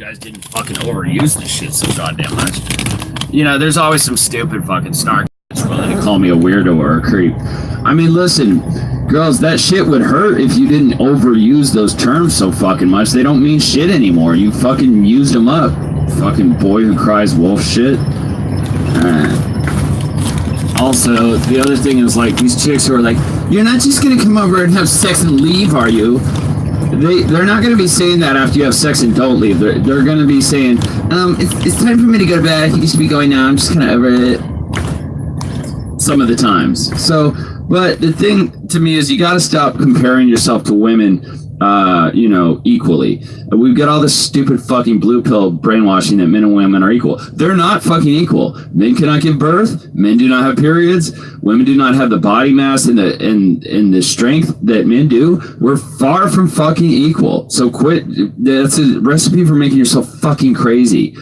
guys didn't fucking overuse this shit so goddamn much. You know, there's always some stupid fucking snark willing to call me a weirdo or a creep. I mean, listen, girls, that shit would hurt if you didn't overuse those terms so fucking much. They don't mean shit anymore. You fucking used them up. Fucking boy who cries wolf shit. Also, the other thing is like these chicks who are like, you're not just gonna come over and have sex and leave, are you? They're not going to be saying that after you have sex and don't leave. They're going to be saying, it's time for me to go to bed. I think you should be going now. I'm just kind of over it. Some of the times. So, but the thing to me is you got to stop comparing yourself to women, equally. We've got all this stupid fucking blue pill brainwashing that men and women are equal. They're not fucking equal. Men cannot give birth. Men do not have periods. Women do not have the body mass and the strength that men do. We're far from fucking equal. So quit. That's a recipe for making yourself fucking crazy.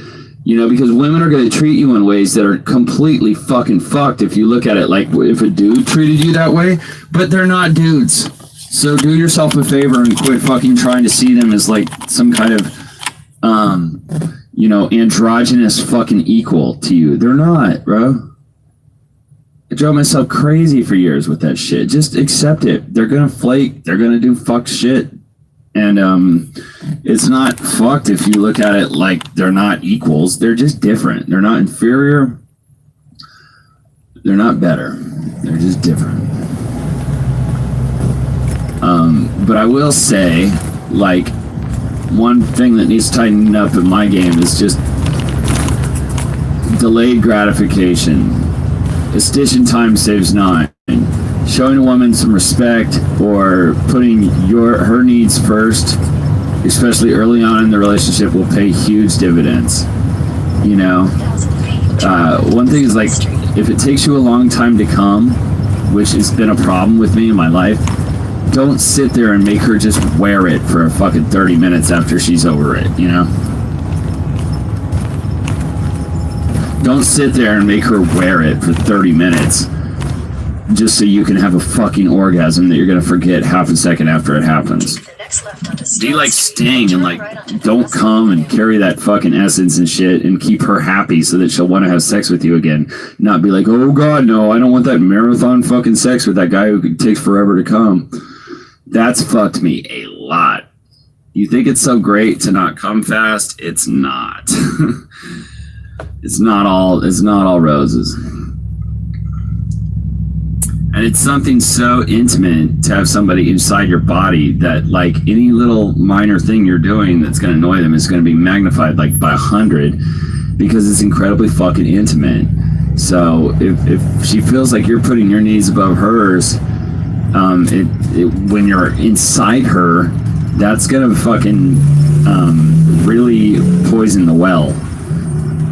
You know, because women are going to treat you in ways that are completely fucking fucked if you look at it like if a dude treated you that way. But they're not dudes. So do yourself a favor and quit fucking trying to see them as like some kind of, androgynous fucking equal to you. They're not, bro. I drove myself crazy for years with that shit. Just accept it. They're gonna flake. They're gonna do fuck shit. And it's not fucked if you look at it like they're not equals. They're just different. They're not inferior. They're not better. They're just different. But I will say, like, one thing that needs tightening up in my game is just delayed gratification. A stitch in time saves 9. Showing a woman some respect or putting her needs first, especially early on in the relationship, will pay huge dividends. You know, one thing is like, if it takes you a long time to come, which has been a problem with me in my life, don't sit there and make her just wear it for a fucking 30 minutes after she's over it, you know? Don't sit there and make her wear it for 30 minutes just so you can have a fucking orgasm that you're gonna forget half a second after it happens. Be like Sting and like don't come and carry that fucking essence and shit and keep her happy so that she'll want to have sex with you again. Not be like, oh god, no, I don't want that marathon fucking sex with that guy who takes forever to come. That's fucked me a lot. You think it's so great to not come fast? It's not. It's not all roses. And it's something so intimate to have somebody inside your body that like any little minor thing you're doing that's going to annoy them is going to be magnified like by 100 because it's incredibly fucking intimate. So if she feels like you're putting your needs above hers, when you're inside her, that's gonna fucking really poison the well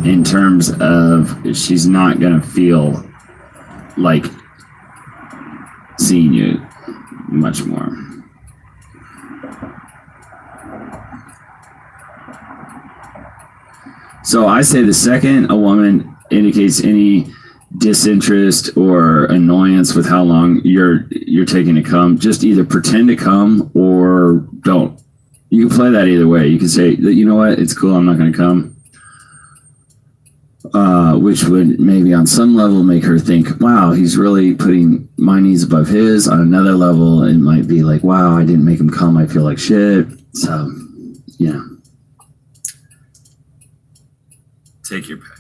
in terms of she's not gonna feel like seeing you much more. So I say the second a woman indicates any disinterest or annoyance with how long you're taking to come, just either pretend to come or don't. You can play that either way. You can say, you know what, it's cool, I'm not going to come. Which would maybe on some level make her think, wow, he's really putting my needs above his. On another level, it might be like, wow, I didn't make him come, I feel like shit. So, yeah. Take your pick.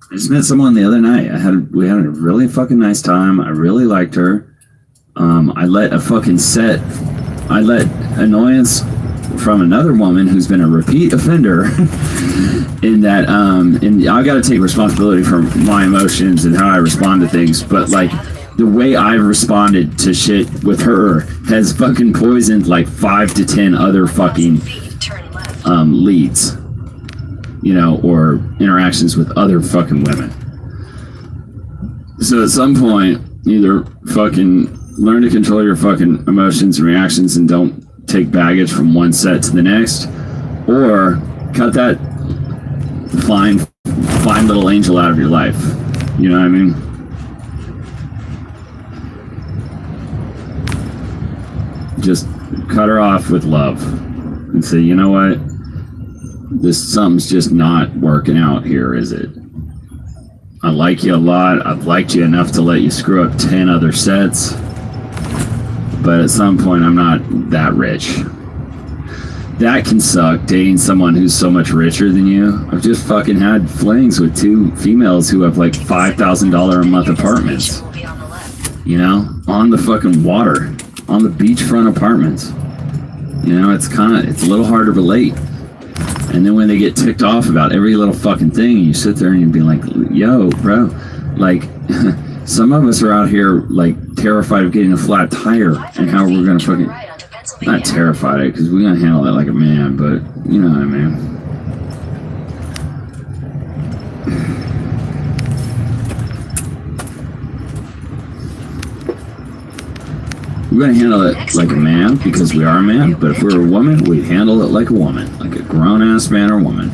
I just met someone the other night. We had a really fucking nice time. I really liked her. I let annoyance from another woman who's been a repeat offender in that, and I got to take responsibility for my emotions and how I respond to things. But like the way I've responded to shit with her has fucking poisoned like 5 to 10 other fucking leads. You know, or interactions with other fucking women. So at some point, either fucking learn to control your fucking emotions and reactions and don't take baggage from one set to the next, or cut that fine little angel out of your life. You know what I mean? just cut her off with love and say, you know what? Something's just not working out here, is it? I like you a lot. I've liked you enough to let you screw up 10 other sets. But at some point, I'm not that rich. That can suck, dating someone who's so much richer than you. I've just fucking had flings with 2 females who have like $5,000 a month apartments. You know, on the fucking water, on the beachfront apartments. You know, it's a little hard to relate. And then when they get ticked off about every little fucking thing, you sit there and you be like, yo, bro, like, some of us are out here, like, terrified of getting a flat tire and how we're gonna fucking, not terrified, because we're gonna handle that like a man, but you know what I mean. We're going to handle it like a man because we are a man, but if we were a woman, we'd handle it like a woman, like a grown-ass man or woman.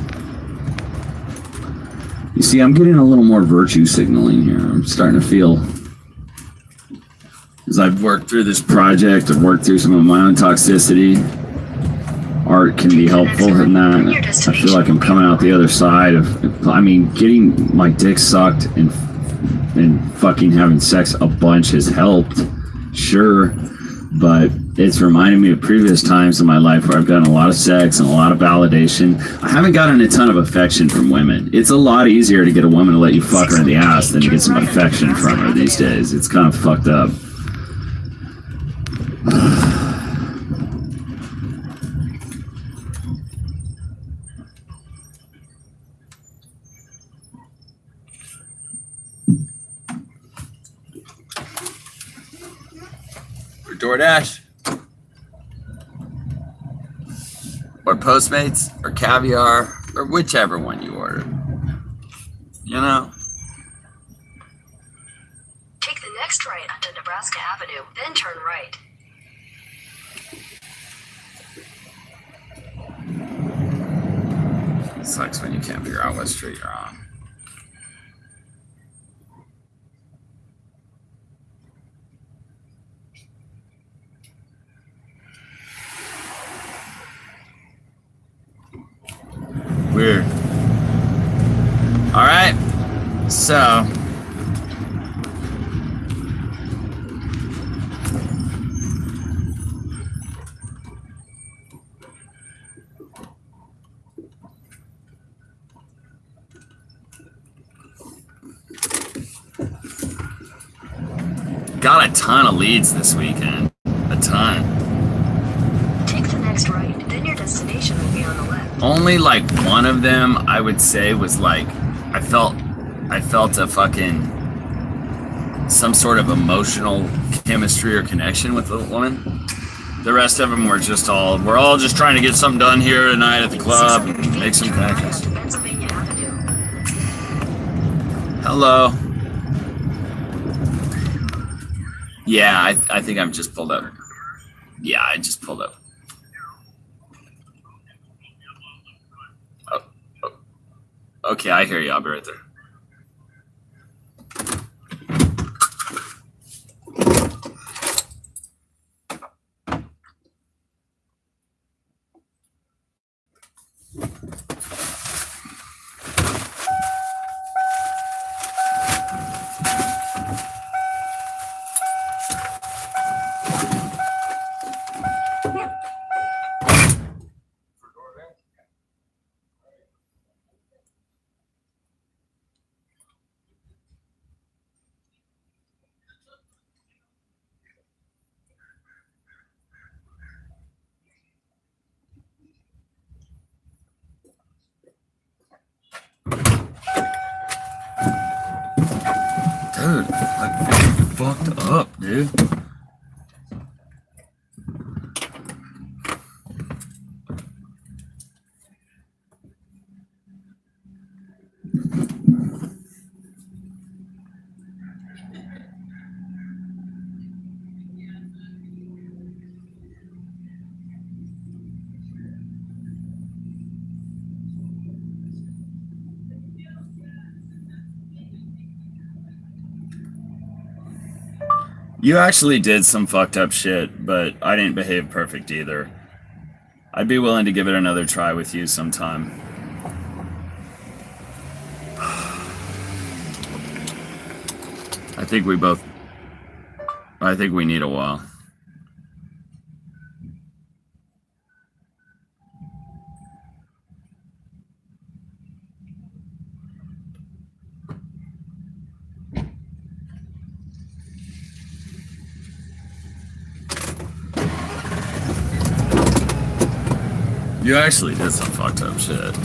You see, I'm getting a little more virtue signaling here. I'm starting to feel, as I've worked through this project, I've worked through some of my own toxicity. Art can be helpful in that. I feel like I'm coming out the other side of, I mean, getting my dick sucked and fucking having sex a bunch has helped. Sure, but it's reminded me of previous times in my life where I've done a lot of sex and a lot of validation. I haven't gotten a ton of affection from women. It's a lot easier to get a woman to let you fuck her in the ass than to get some affection from her these days. It's kind of fucked up. DoorDash or Postmates or Caviar or whichever one you order. You know? Take the next right onto Nebraska Avenue, then turn right. It sucks when you can't figure out what street you're on. Weird. All right, so got a ton of leads this weekend. A ton. Take the next right, then your destination will be on the left. Only like one of them I would say was like I felt a fucking some sort of emotional chemistry or connection with the woman. The rest of them were just we're all just trying to get something done here tonight at the club and make some connections. Hello. Yeah, I think I'm just pulled up. Yeah, I just pulled up. Okay, I hear you. I'll be right there. Dude, like fucked up, dude. You actually did some fucked up shit, but I didn't behave perfect either. I'd be willing to give it another try with you sometime. I think we need a while. You actually did some fucked up shit.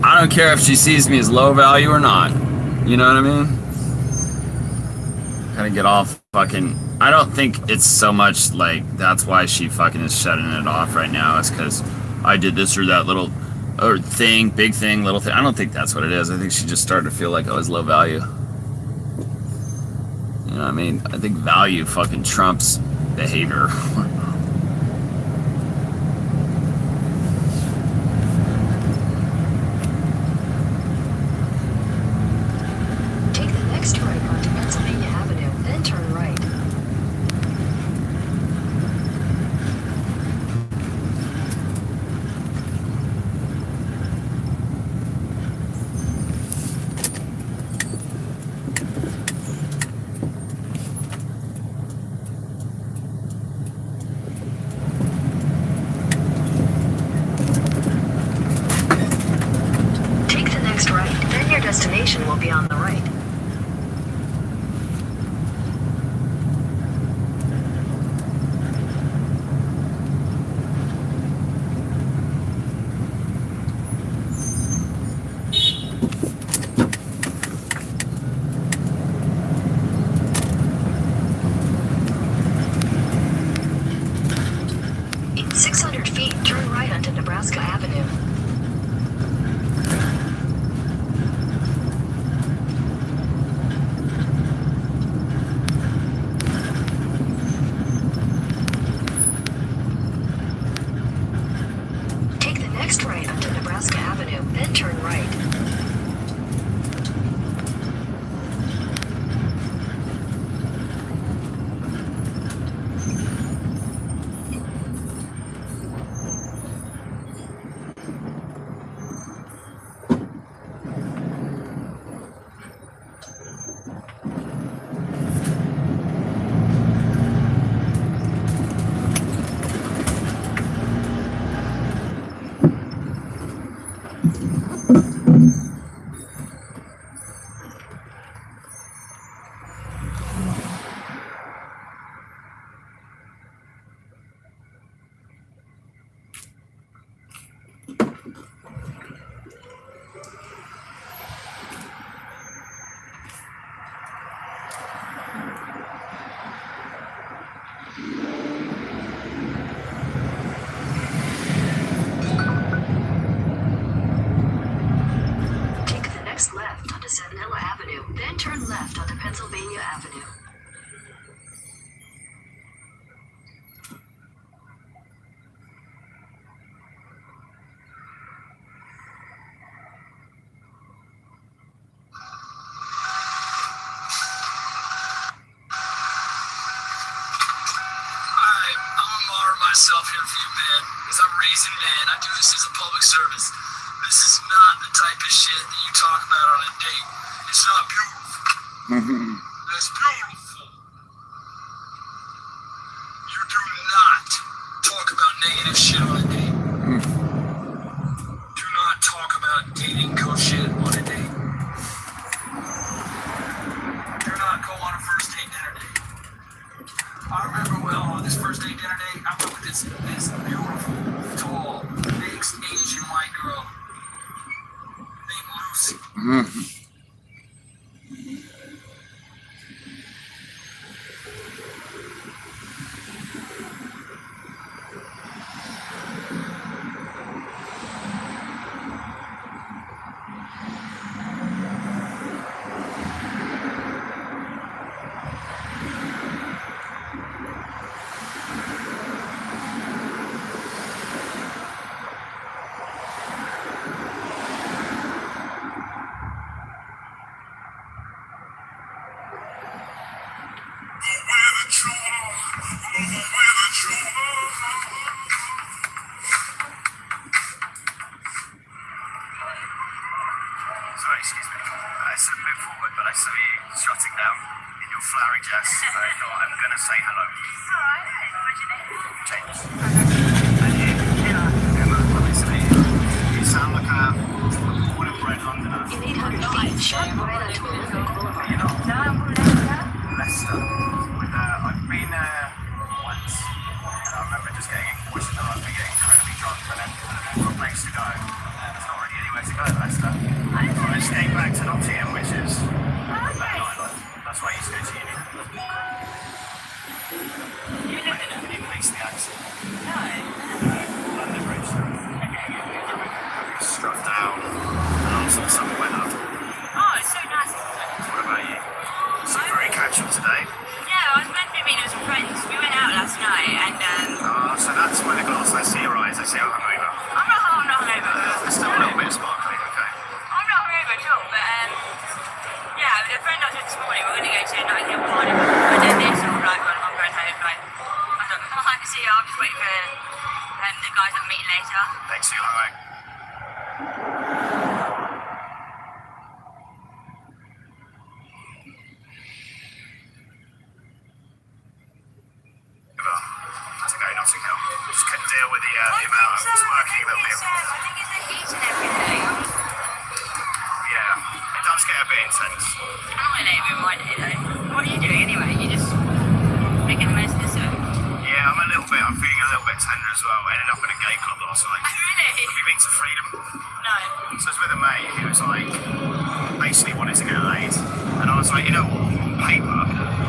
I don't care if she sees me as low value or not. You know what I mean? Kind of get off fucking... I don't think it's so much like that's why she fucking is shutting it off right now. It's because I did this or that little or thing, big thing, little thing. I don't think that's what it is. I think she just started to feel like I was low value. You know what I mean? I think value fucking trumps behavior. Take the next right onto Pennsylvania Avenue, then turn right. Take the next right, then your destination will be on the right. In 600 feet, turn right onto Nebraska Avenue. Take the next right onto Nebraska Avenue, then turn right. Take the next left onto Savanilla Avenue, then turn left onto Pennsylvania Avenue. Alright, I'm gonna martyr myself here for you, man. Because I'm raising men. I do this as a public service. This is not the type of shit that you talk about on a date. It's not beautiful. That's beautiful. You do not talk about negative shit on a date. Do not talk about dating coach shit on a date. Do not go on a first date dinner date. I remember well on this first date dinner date, I went with this beautiful, tall, mixed Asian white girl named Lucy. Sorry, excuse me. It's a bit forward, but I saw you strutting down in your flowery dress. So I thought I'm going to say hello. Alright, what's your name? James. And you? Emma. Lovely to meet you. You sound like a born-and-bred Londoner. In 800 feet, turn right onto Olympic Boulevard. You're not? Leicester. I've been there once. And I remember just watching the rugby, getting incredibly drunk, and then looking for a place to go. There's not really anywhere to go in Leicester. I escaped back to Nottingham, which is that's why I used to go to uni. Can you place the accent? London Bridge. Struck down and also the summer weather. Oh, it's so nice. What about you? So very casual today. Yeah, I was meant to be with some friends. We went out last night and So that's why the glass I see your eyes, I see how hungover. I'm not hungover. It's still a little bit sparkly, okay? I'm not hungover at all, but yeah, the friend I was with this morning, we're going to go to Nottingham Carnival. And then this all like, well, I'm going home, like, I don't know, I can see you, I'll just wait for the guys that meet later. Thanks for your high. To go Notting Hill. Just couldn't deal with the amount of just working that we have. I think it's the heat and everything. Yeah, it does get a bit intense. I'm not going to let it remind you though. What are you doing anyway? You just making the most of this one? Yeah, I'm feeling a little bit tender as well. I ended up in a gay club last night. Really? Have you been to Freedom? No. So I was with a mate who was like, basically wanted to get laid. And I was like, you know what, on paper,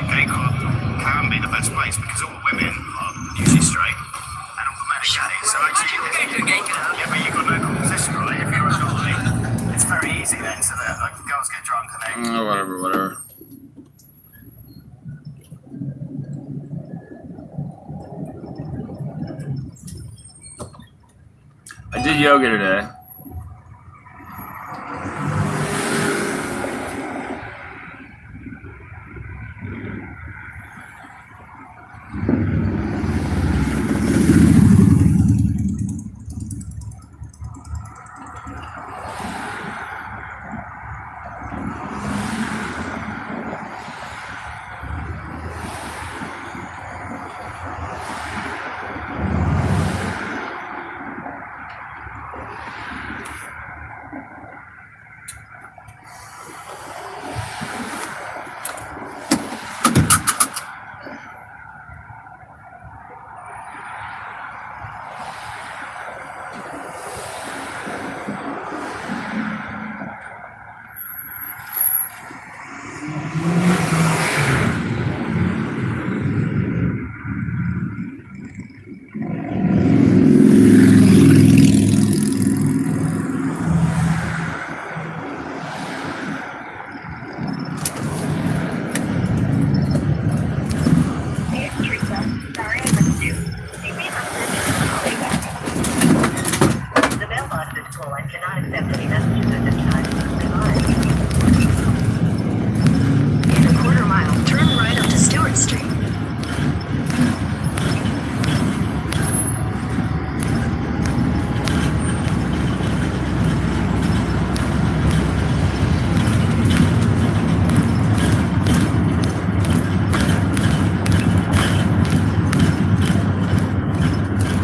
gay club can be the best place because all the women are usually straight and all the men are gay. So actually, Go to a gay club. yeah, but you've got no competition, right? If you're a guy, it's very easy then to like girls get drunk and they Whatever. I did yoga today.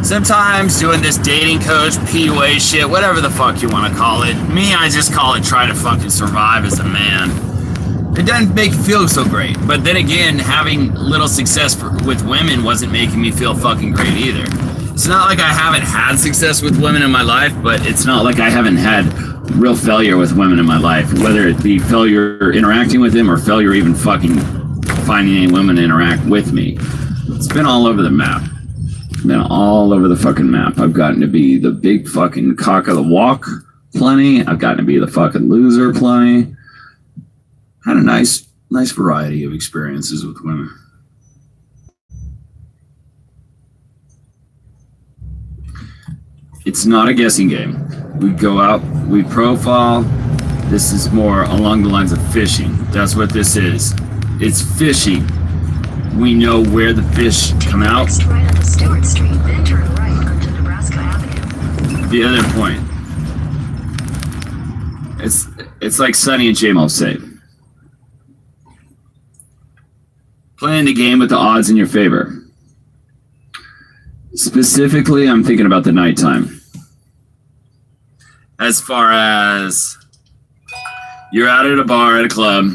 Sometimes doing this dating coach, PUA shit, whatever the fuck you want to call it. Me, I just call it trying to fucking survive as a man. It doesn't make me feel so great. But then again, having little success with women wasn't making me feel fucking great either. It's not like I haven't had success with women in my life, but it's not like I haven't had real failure with women in my life. Whether it be failure interacting with them or failure even fucking finding any women to interact with me. It's been all over the map. Been all over the fucking map. I've gotten to be the big fucking cock of the walk plenty. I've gotten to be the fucking loser plenty. Had a nice variety of experiences with women. It's not a guessing game. We go out, we profile. This is more along the lines of fishing. That's what this is. It's fishing. We know where the fish come out. Next right onto Stewart Street, then turn right onto Nebraska Avenue. The other point. It's like Sonny and J-Mo say. Playing the game with the odds in your favor. Specifically, I'm thinking about the nighttime. As far as you're out at a bar at a club,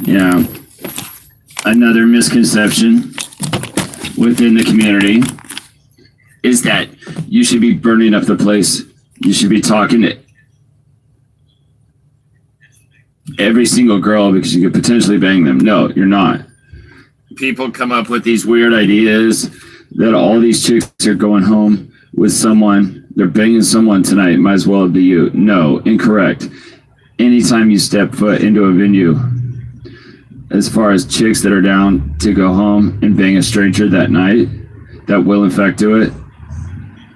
you know, another misconception within the community is that you should be burning up the place. You should be talking to every single girl because you could potentially bang them. No, you're not. People come up with these weird ideas that all these chicks are going home with someone. They're banging someone tonight. Might as well be you. No, incorrect. Anytime you step foot into a venue, as far as chicks that are down to go home and bang a stranger that night, that will in fact do it,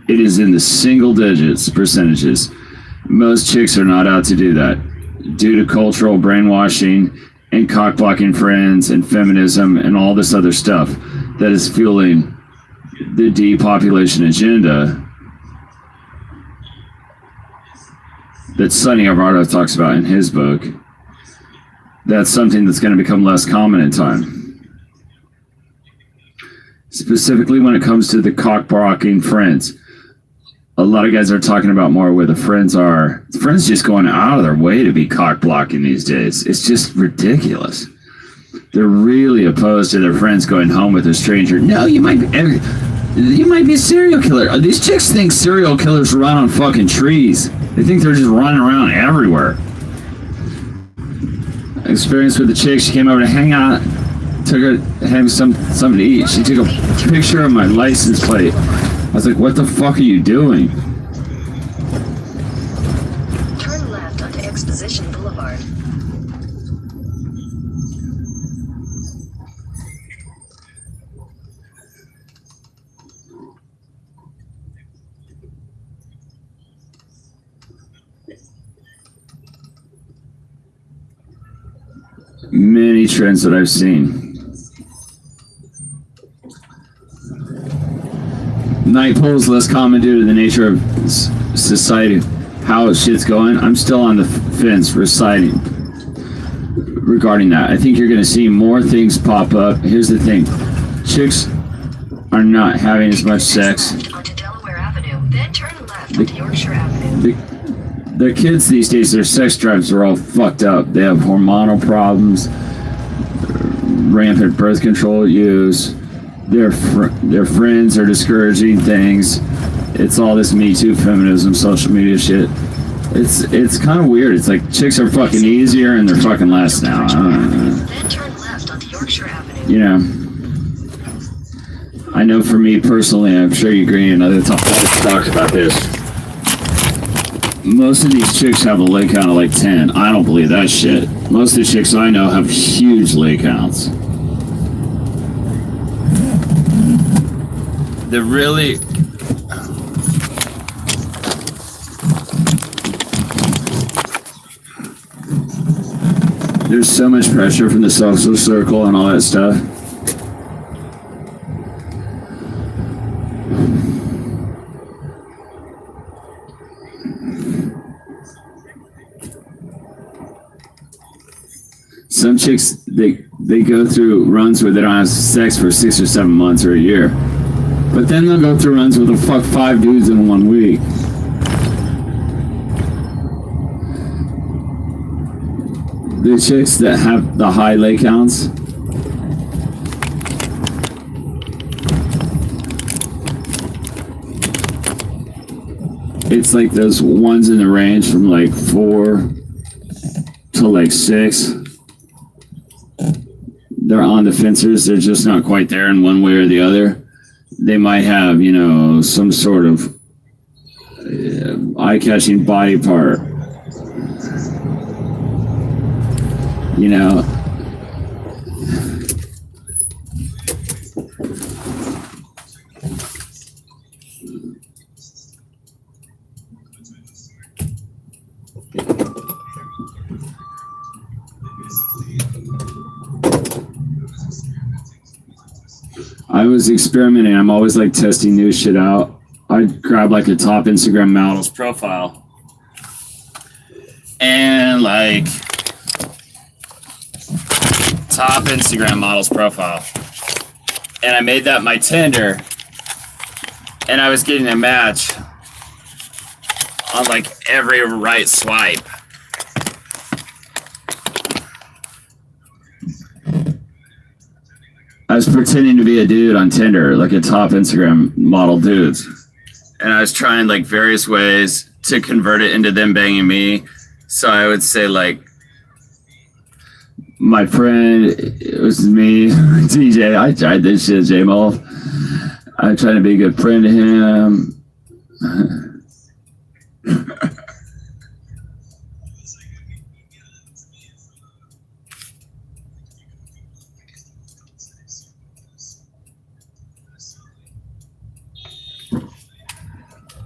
it is in the single digits percentages. Most chicks are not out to do that due to cultural brainwashing and cock-blocking friends and feminism and all this other stuff that is fueling the depopulation agenda that Sonny Arvado talks about in his book. That's something that's going to become less common in time. Specifically when it comes to the cock-blocking friends. A lot of guys are talking about more where the friends are. The friends just going out of their way to be cock-blocking these days. It's just ridiculous. They're really opposed to their friends going home with a stranger. No, you might be a serial killer. These chicks think serial killers run on fucking trees. They think they're just running around everywhere. Experience with the chick, she came over to hang out, took her having something to eat. She took a picture of my license plate. I was like, what the fuck are you doing? Turn left onto Exposition Boulevard. Many trends that I've seen. Night poll less common due to the nature of society, how shit's going. I'm still on the fence reciting regarding that. I think you're going to see more things pop up. Here's the thing. Chicks are not having as much sex. Onto Delaware Avenue, then turn left onto Yorkshire Avenue. The kids these days, their sex drives are all fucked up. They have hormonal problems, rampant birth control use. Their friends are discouraging things. It's all this Me Too feminism, social media shit. It's kind of weird. It's like chicks are fucking easier and they're fucking less now. Then turn left onto Yorkshire Avenue. You know, I know for me personally, I'm sure you agree, and other talk about this. Most of these chicks have a leg count of like 10. I don't believe that shit. Most of the chicks I know have huge leg counts. They're really... There's so much pressure from the social circle and all that stuff. Some chicks, they go through runs where they don't have sex for 6 or 7 months or a year. But then they'll go through runs where they'll fuck 5 dudes in 1 week. The chicks that have the high leg counts, it's like those ones in the range from like 4 to like 6. They're on the fences. They're just not quite there in one way or the other. They might have, you know, some sort of eye-catching body part. You know. I was experimenting. I'm always like testing new shit out. I grab like a top Instagram model's profile and like top Instagram models profile. And I made that my Tinder, and I was getting a match on like every right swipe. I was pretending to be a dude on Tinder, like a top Instagram model dudes. And I was trying like various ways to convert it into them banging me. So I would say like, my friend, it was me, DJ. I tried this shit, J-Mo. I'm trying to be a good friend to him.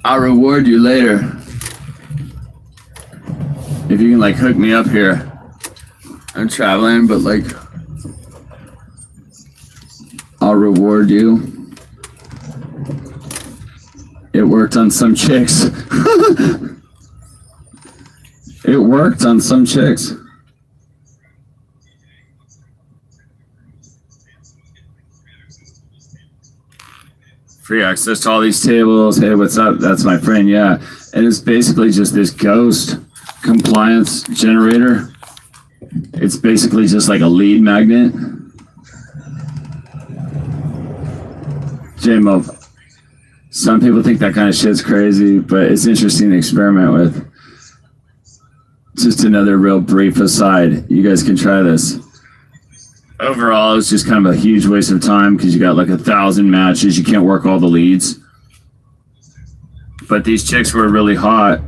I'll reward you later. If you can like hook me up here. I'm traveling, but like I'll reward you. It worked on some chicks. It worked on some chicks. Free access to all these tables. Hey, what's up? That's my friend. Yeah. And it's basically just this ghost compliance generator. It's basically just like a lead magnet. J-Mo. Some people think that kind of shit's crazy, but it's interesting to experiment with. Just another real brief aside. You guys can try this. Overall, it's just kind of a huge waste of time because you got like 1,000 matches. You can't work all the leads. But these chicks were really hot.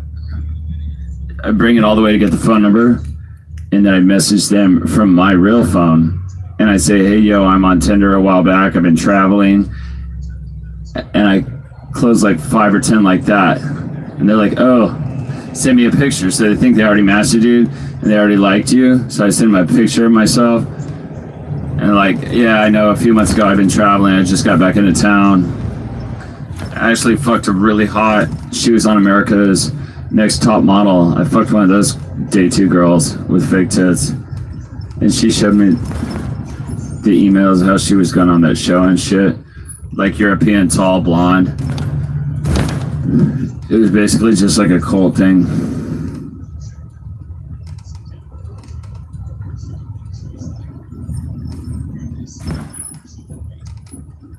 I bring it all the way to get the phone number. And then I message them from my real phone. And I say, hey, yo, I'm on Tinder a while back. I've been traveling. And I close like 5 or 10 like that. And they're like, oh, send me a picture. So they think they already matched you, dude. And they already liked you. So I send them a picture of myself. And like, yeah, I know a few months ago I've been traveling. I just got back into town. I actually fucked a really hot. She was on America's Next Top Model. I fucked one of those day 2 girls with fake tits. And she showed me the emails of how she was going on that show and shit. Like European, tall, blonde. It was basically just like a cult thing.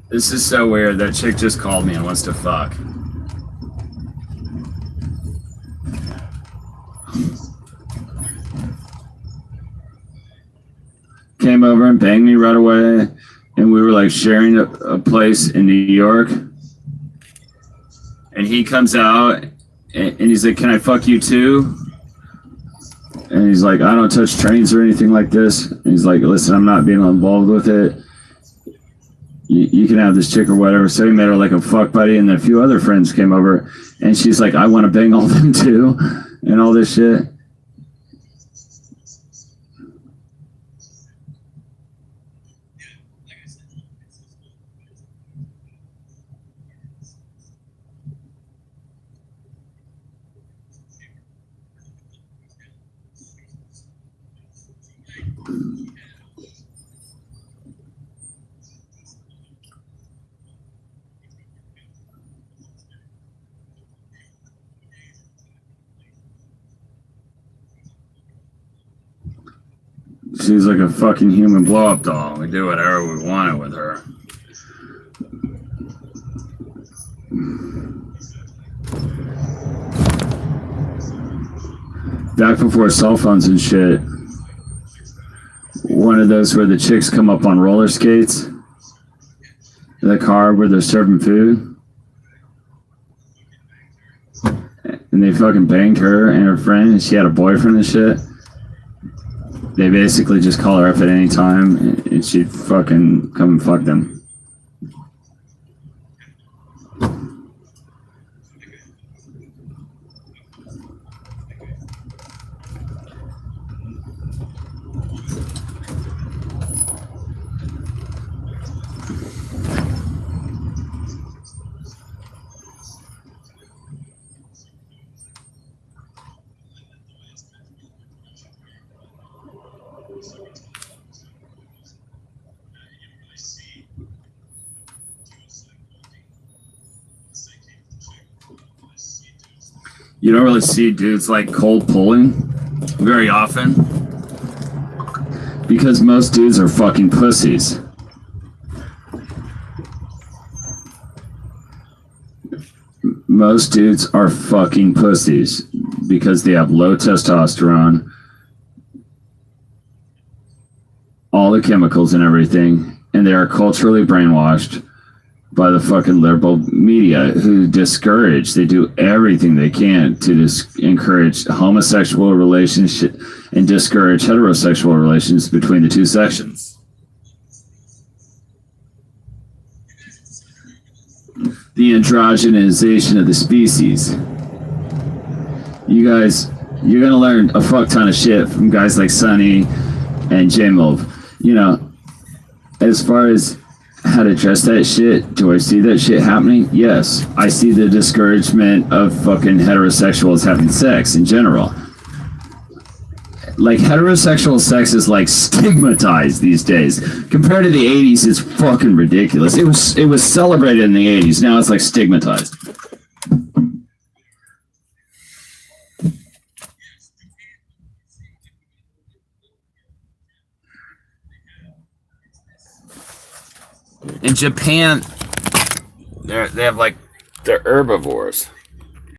This is so weird. That chick just called me and wants to fuck. Came over and banged me right away. And we were like sharing a place in New York. And he comes out and he's like, can I fuck you too? And he's like, I don't touch trains or anything like this. And he's like, listen, I'm not being involved with it. You can have this chick or whatever. So he made her like a fuck buddy. And then a few other friends came over. And she's like, I want to bang all them too. And all this shit. She's like a fucking human blow-up doll. We do whatever we wanted with her. Back before cell phones and shit, one of those where the chicks come up on roller skates in the car where they're serving food. And they fucking banged her and her friend, and she had a boyfriend and shit. They basically just call her up at any time, and she'd fucking come and fuck them. You don't really see dudes like cold pulling very often because most dudes are fucking pussies. Most dudes are fucking pussies because they have low testosterone, all the chemicals and everything, and they are culturally brainwashed by the fucking liberal media who discourage, they do everything they can to encourage homosexual relationship and discourage heterosexual relations between the two sections. The androgenization of the species. You guys, you're gonna learn a fuck ton of shit from guys like Sonny and J-Move. You know, as far as how to address that shit, do I see that shit happening? Yes. I see the discouragement of fucking heterosexuals having sex in general. Like, heterosexual sex is like stigmatized these days. Compared to the 80s, it's fucking ridiculous. It was celebrated in the 80s. Now it's like stigmatized. In Japan, they have like, they're herbivores.